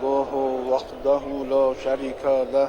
नहमदुहु वहदहु ला शरीका लह।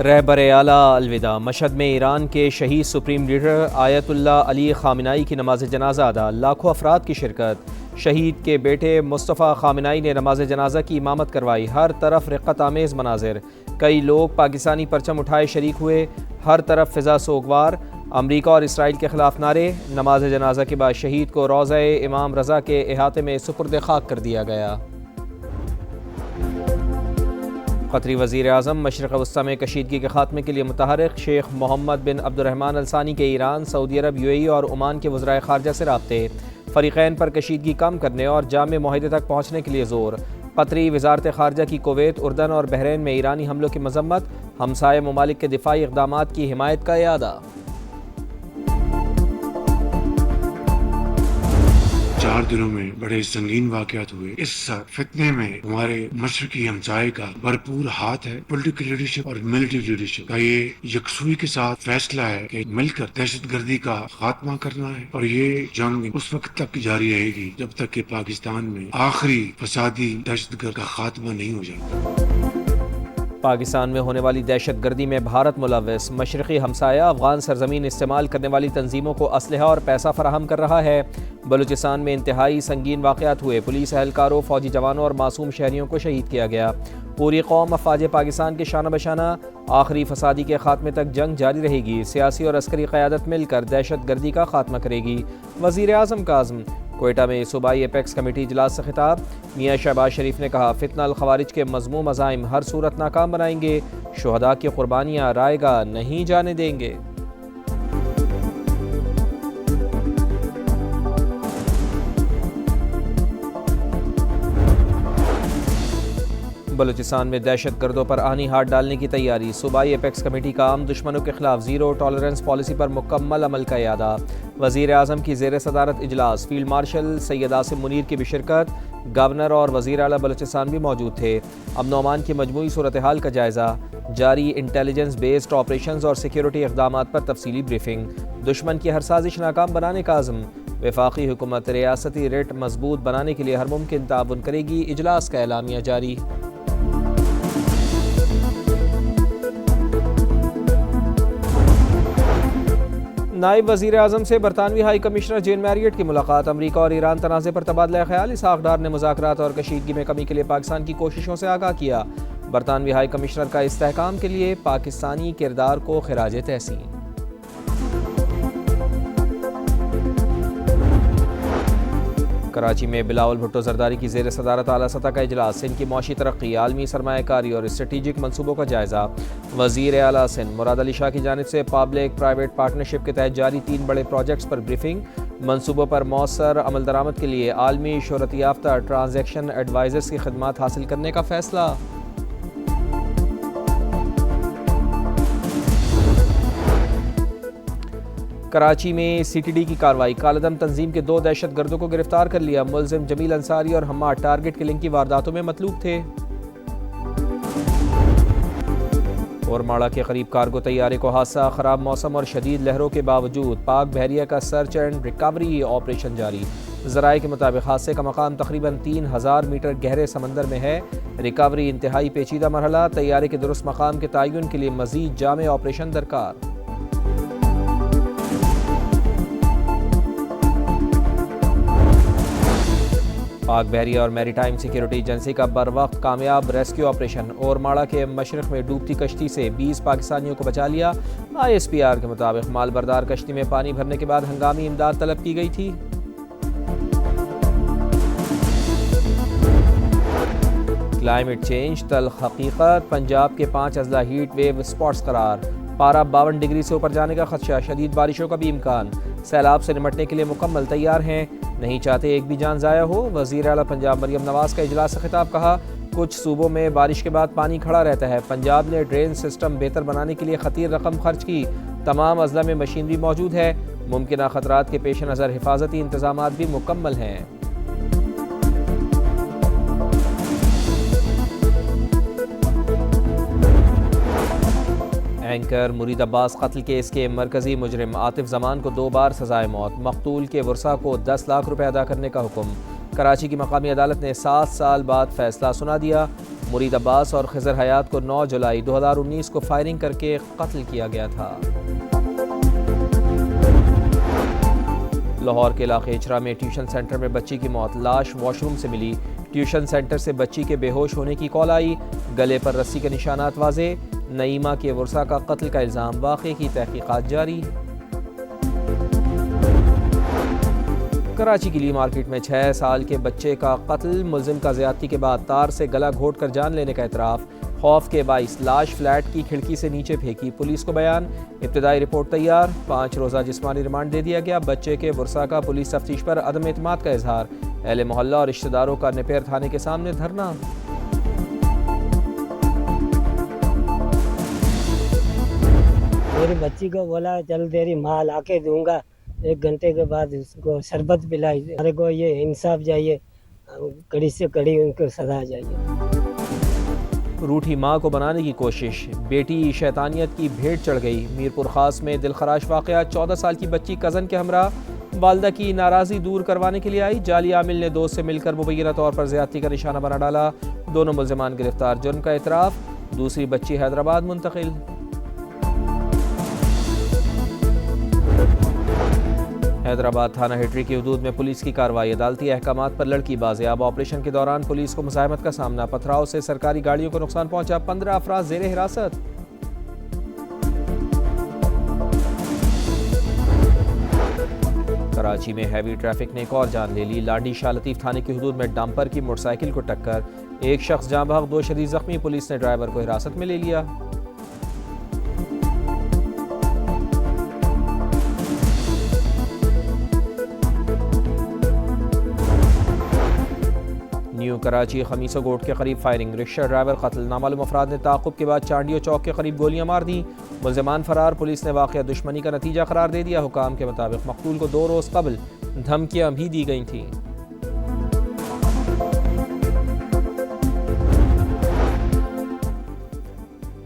रहबर आला अलविदा। मशहद में ईरान के शहीद सुप्रीम लीडर आयतुल्लाह अली खामिनाई की नमाज जनाजा अदा। लाखों अफराद की शिरकत। शहीद के बेटे मुस्तफ़ा खामिनाई ने नमाज जनाजा की इमामत करवाई। हर तरफ रिक़्क़त आमेज़ मनाजिर। कई लोग पाकिस्तानी परचम उठाए शरीक हुए। हर तरफ फ़िज़ा सोगवार। अमरीका और इसराइल के ख़िलाफ़ नारे। नमाज जनाजा के बाद शहीद को रोज़ा इमाम रज़ा के अहाते में सुपुर्द खाक कर दिया गया। क़तरी वज़ीर आज़म मशरिक़ वस्ता में कशीदगी के ख़ात्मे के लिए मुतहर्रिक। शेख मोहम्मद बिन अब्दुर्रहमान अल सानी के ईरान, सऊदी अरब, यूएई और ओमान के वज़राए ख़ारजा से राब्ते। फ़रीक़ैन पर कशीदगी कम करने और जामे मुआहदे तक पहुँचने के लिए ज़ोर। क़तरी वज़ारत ख़ारजा की कुवैत, उर्दन और बहरीन में ईरानी हमलों की मज़म्मत। हमसाये ममालिक के दिफ़ाई इक़दामात की हिमायत का इयादा। 4 दिनों में बड़े संगीन वाक़यात हुए। इस फितने में हमारे मशरकी हमसाये का भरपूर हाथ है। पॉलिटिकल लीडरशिप और मिलिट्री लीडरशिप का ये यकसुई के साथ फैसला है कि मिलकर दहशतगर्दी का खात्मा करना है। और ये जंग उस वक्त तक जारी रहेगी जब तक कि पाकिस्तान में आखिरी फसादी दहशतगर्द का खात्मा नहीं हो जाता। पाकिस्तान में होने वाली दहशतगर्दी में भारत मुलव्वस। मशरक़ी हमसाया अफ़गान सरजमीन इस्तेमाल करने वाली तंजीमों को असलहा और पैसा फराहम कर रहा है। बलूचिस्तान में इंतहाई संगीन वाक़यात हुए। पुलिस एहलकारों, फ़ौजी जवानों और मासूम शहरियों को शहीद किया गया। पूरी कौम अफ़वाज पाकिस्तान के शाना बशाना। आखिरी फसादी के खात्मे तक जंग जारी रहेगी। सियासी और अस्करी क़यादत मिलकर दहशतगर्दी का खात्मा करेगी। वज़ीर आज़म का अज़्म। कोयटा में सूबाई एपेक्स कमेटी इजलास से खिताब। मियाँ शहबाज शरीफ ने कहा, फितना अल खवारिज के मज़मूम अज़ाइम हर सूरत नाकाम बनाएंगे। शुहदा की कुर्बानियाँ रायगा नहीं जाने देंगे। बलूचिस्तान में दहशत गर्दों पर आनी हाथ डालने की तैयारी। सूबाई एपेक्स कमेटी का आम दुश्मनों के खिलाफ ज़ीरो टॉलरेंस पॉलिसी पर मुकम्मल अमल का इरादा। वज़ीर आज़म की ज़ेर सदारत इजलास। फील्ड मार्शल सैयद आसिम मुनीर की भी शिरकत। गवर्नर और वज़ीर आला बलूचिस्तान भी मौजूद थे। अमन और अमान की मजमूई सूरत हाल का जायज़ा। जारी इंटेलिजेंस बेस्ड ऑपरेशंस और सिक्योरिटी इक़दामात पर तफसीली ब्रीफिंग। दुश्मन की हर साजिश नाकाम बनाने का आज़म। वफाकी हुकूमत रियासती रेट मजबूत बनाने के लिए हर मुमकिन ताउन करेगी। इजलास का एलामिया जारी। नायब वज़ीर आज़म से बरतानवी हाई कमिश्नर जेन मैरियट की मुलाकात। अमरीका और ईरान तनाज़े पर तबादला ख्याल। इसहाक़ डार ने मुज़ाकरात और कशीदगी में कमी के लिए पाकिस्तान की कोशिशों से आगाह किया। बरतानवी हाई कमिश्नर का इस्तेहकाम के लिए पाकिस्तानी किरदार को खिराज तहसीन। कराची में बिलावल भुट्टो जरदारी की ज़ेर सदारत आला सतह का इजलास। सिंध की मौशी तरक्की, आलमी सरमायाकारी और स्ट्रेटिजिक मनसूबों का जायज़ा। वज़ीर आला सिंध मुराद अली शाह की जानिब से पब्लिक प्राइवेट पार्टनरशिप के तहत जारी 3 बड़े प्रोजेक्ट्स पर ब्रीफिंग। मनसूबों पर मौसर अमल दरामद के लिए आलमी शोहरत याफ्ता ट्रांजैक्शन एडवाइज़र्स की खदमात हासिल करने का फैसला। कराची में CTD की कार्रवाई। कालदम तंजीम के 2 दहशत गर्दों को गिरफ्तार कर लिया। मुलजिम जमील अंसारी और हम्माद टारगेट किलिंग की वारदातों में मतलूब थे। और माड़ा के करीब कार्गो तैयारे को हादसा। ख़राब मौसम और शदीद लहरों के बावजूद पाक बहरिया का सर्च एंड रिकवरी ऑपरेशन जारी। ज़राए के मुताबिक हादसे का मकाम तकरीबन 3000 मीटर गहरे समंदर में है। रिकवरी इंतहाई पेचीदा मरहला। तैयारे के दुरुस्त मकाम के तयन के लिए मज़ीद जामे ऑपरेशन दरकार। पाक बहरिया और मैरीटाइम सिक्योरिटी एजेंसी का बर वक्त कामयाब रेस्क्यू ऑपरेशन। और माड़ा के मशरक़ में डूबती कश्ती से 20 पाकिस्तानियों को बचा लिया। ISPR के मुताबिक मालबरदार कश्ती में पानी भरने के बाद हंगामी इमदाद तलब की गई थी। क्लाइमेट चेंज तल्ख हकीकत। पंजाब के 5 अजला हीट वेव स्पॉट्स करार। पारा 52 डिग्री से ऊपर जाने का खदशा। शदीद बारिशों का भी इम्कान। सैलाब से निपटने के लिए मुकम्मल तैयार हैं, नहीं चाहते एक भी जान ज़ाया हो। वज़ीर आला पंजाब मरियम नवाज़ का इजलास से खिताब। कहा, कुछ सूबों में बारिश के बाद पानी खड़ा रहता है। पंजाब ने ड्रेन सिस्टम बेहतर बनाने के लिए खतीर रकम खर्च की। तमाम अजला में मशीनरी मौजूद है। मुमकिन खतरात के पेश नज़र हिफाजती इंतजामात भी मुकम्मल हैं। एंकर मुरीद अब्बास कत्ल केस के मरकजी मुजरिम आतिफ जमान को 2 बार सजाए मौत, मकतूल के वर्सा को 10 लाख रुपए अदा करने का हुक्म। कराची की मकामी अदालत ने 7 साल बाद फैसला सुना दिया। मुरीद अब्बास और खिजर हयात को 9 जुलाई 2019 को फायरिंग करके कत्ल किया गया था। लाहौर के इलाके इचरा में ट्यूशन सेंटर में बच्ची की मौत, लाश वॉशरूम से मिली। ट्यूशन सेंटर से बच्ची के बेहोश होने की कॉल आई, गले पर रस्सी के निशानात वाजे। नईमा के वर्सा का कत्ल का इल्ज़ाम, वाक़े की तहकीकात जारी। कराची की ली मार्केट में 6 साल के बच्चे का कत्ल, मुलजिम का ज़्यादती के बाद तार से गला घोट कर जान लेने का एतराफ़। खौफ के बाइस लाश फ्लैट की खिड़की से नीचे फेंकी, पुलिस को बयान। इब्तिदाई रिपोर्ट तैयार, 5 रोज़ा जिस्मानी रिमांड दे दिया गया। बच्चे के वर्सा का पुलिस तफ्तीश पर अदम एतमाद का इजहार। अहले मोहल्ला और रिश्तेदारों का नेपेर थाने के सामने धरना। मेरी बच्ची को बोला चल तेरी माँ ला के दूंगा, 1 घंटे के बाद उसको शरबत पिलाई। हमारे को ये इंसाफ चाहिए, कड़ी से कड़ी उनको सजा चाहिए। रूठी माँ को बनाने की कोशिश, बेटी शैतानियत की भेंट चढ़ गई। मीरपुर खास में दिलखराश वाक़या, 14 साल की बच्ची कज़न के हमरा वालदा की नाराज़गी दूर करवाने के लिए आई। जाली आमिल ने दोस्त से मिलकर मुबैना तौर पर ज़्यादती का निशाना बना डाला। दोनों मुल्ज़िमान गिरफ्तार, जुर्म का एतराफ़। दूसरी बच्ची हैदराबाद मुंतकिल। हैदराबाद थाना हेटरी की हदूद में पुलिस की कार्रवाई, अदालती अहकामात पर लड़की बाजियाब। ऑपरेशन के दौरान पुलिस को मुज़ाहमत का सामना, पथराव से सरकारी गाड़ियों को नुकसान पहुंचा। 15 अफराद ज़ेर हिरासत। कराची में हैवी ट्रैफिक ने एक और जान ले ली। लाडी शाह लतीफ़ थाने की हदूद में डंपर की मोटरसाइकिल को टक्कर, 1 शख्स जाँ बहक, 2 शदीद जख्मी। पुलिस ने ड्राइवर को हिरासत में ले लिया। न्यू कराची खमीसो गोट के करीब फायरिंग, रिक्शा ड्राइवर कत्ल। नामालूम अफराद ने ताक़ुब के बाद चांडियो चौक के करीब गोलियां मार दी। मुल्ज़िमान फरार, पुलिस ने वाक़या दुश्मनी का नतीजा करार दे दिया। हुकाम के मुताबिक मकतूल को 2 रोज़ कबल धमकियां भी दी गई थीं।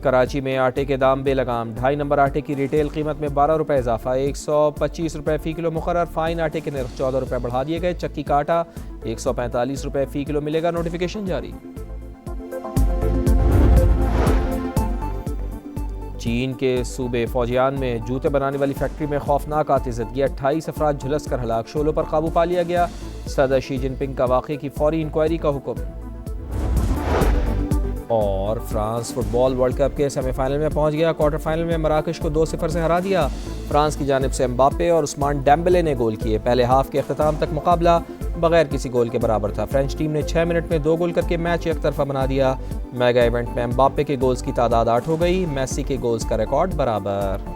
कराची में आटे के दाम बेलगाम, 2.5 नंबर आटे की रिटेल कीमत में 12 रुपये इजाफा, 125 रुपये फ़ी किलो मुकर्रर। फाइन आटे के नर्ख 14 रुपये बढ़ा दिए गए। चक्की का आटा 145 रुपये फ़ी किलो मिलेगा, नोटिफिकेशन जारी। चीन के सूबे फौजियान में जूते बनाने वाली फैक्ट्री में खौफनाक आतिशबाजी, 28 अफराद झुलस कर हलाक, शोलों पर काबू पा लिया गया। सदर शी जिनपिंग का वाक़े की फौरी इंक्वायरी का हुक्म। और फ्रांस फुटबॉल वर्ल्ड कप के सेमीफाइनल में पहुंच गया। क्वार्टर फाइनल में मराकश को 2-0 से हरा दिया। फ्रांस की जानिब से एम्बापे और उस्मान डेम्बेले ने गोल किए। पहले हाफ के अख्ताम तक मुकाबला बगैर किसी गोल के बराबर था। फ्रेंच टीम ने 6 मिनट में 2 गोल करके मैच एक तरफा बना दिया। मेगा इवेंट में एम्बापे के गोल्स की तादाद 8 हो गई, मेसी के गोल्स का रिकॉर्ड बराबर।